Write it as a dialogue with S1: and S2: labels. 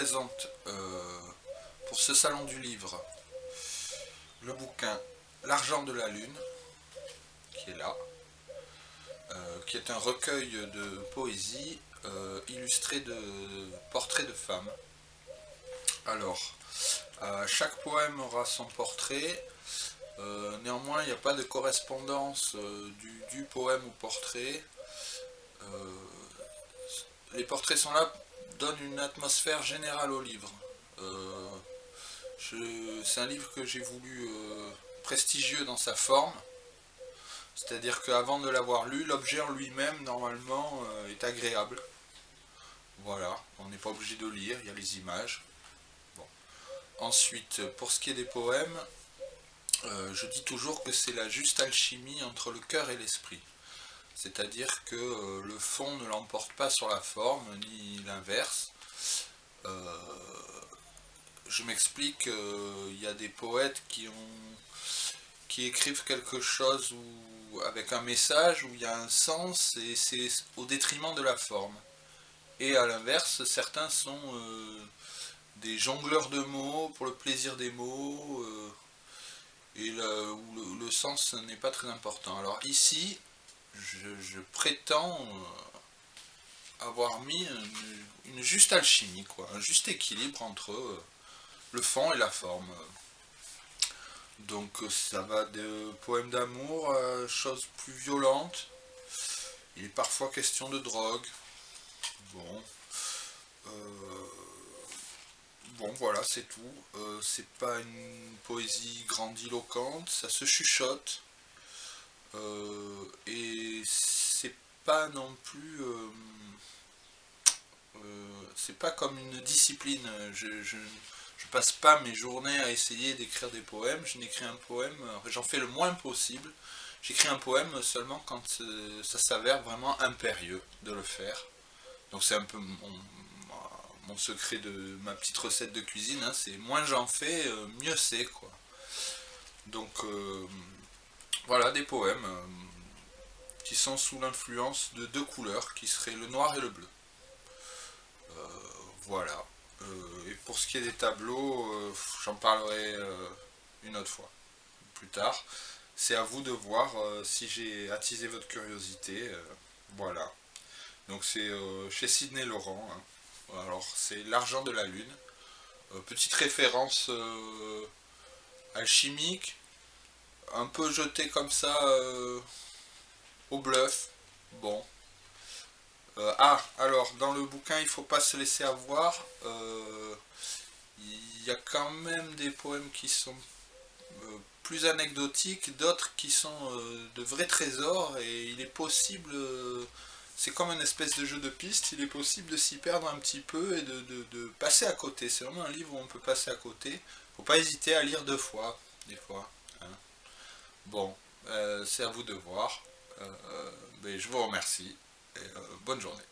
S1: présente pour ce salon du livre le bouquin L'argent de la lune, qui est là, qui est un recueil de poésie illustré de portraits de femmes. Alors, chaque poème aura son portrait, néanmoins il n'y a pas de correspondance du poème au portrait. Les portraits sont là, donnent une atmosphère générale au livre. C'est un livre que j'ai voulu prestigieux dans sa forme, c'est-à-dire qu'avant de l'avoir lu, l'objet en lui-même, normalement, est agréable. Voilà, on n'est pas obligé de lire, il y a les images. Bon. Ensuite, pour ce qui est des poèmes, je dis toujours que c'est la juste alchimie entre le cœur et l'esprit. C'est-à-dire que le fond ne l'emporte pas sur la forme, ni l'inverse. Je m'explique, il y a des poètes qui écrivent quelque chose avec un message, où il y a un sens, et c'est au détriment de la forme. Et à l'inverse, certains sont des jongleurs de mots pour le plaisir des mots, et où le sens n'est pas très important. Alors ici, je prétends avoir mis une juste alchimie, quoi, un juste équilibre entre le fond et la forme. Donc ça va de poèmes d'amour à choses plus violentes. Il est parfois question de drogue. Bon. Bon, voilà, c'est tout. C'est pas une poésie grandiloquente, ça se chuchote. Et c'est pas non plus... c'est pas comme une discipline. Je passe pas mes journées à essayer d'écrire des poèmes. Je n'écris un poème, j'en fais le moins possible. J'écris un poème seulement quand ça s'avère vraiment impérieux de le faire. Donc c'est un peu mon secret de ma petite recette de cuisine, hein, c'est moins j'en fais, mieux c'est, quoi. Donc voilà, des poèmes qui sont sous l'influence de deux couleurs, qui seraient le noir et le bleu. Voilà. Et pour ce qui est des tableaux, j'en parlerai une autre fois, plus tard. C'est à vous de voir si j'ai attisé votre curiosité. Voilà. Donc c'est chez Sidney Laurent. Hein. Alors c'est L'argent de la lune. Petite référence alchimique, un peu jetée comme ça au bluff. Bon. Alors dans le bouquin il ne faut pas se laisser avoir. Il y a quand même des poèmes qui sont plus anecdotiques, d'autres qui sont de vrais trésors, et il est possible, c'est comme une espèce de jeu de piste, il est possible de s'y perdre un petit peu et de passer à côté. C'est vraiment un livre où on peut passer à côté. Faut pas hésiter à lire deux fois, des fois. Hein. Bon, c'est à vous de voir. Mais je vous remercie et bonne journée.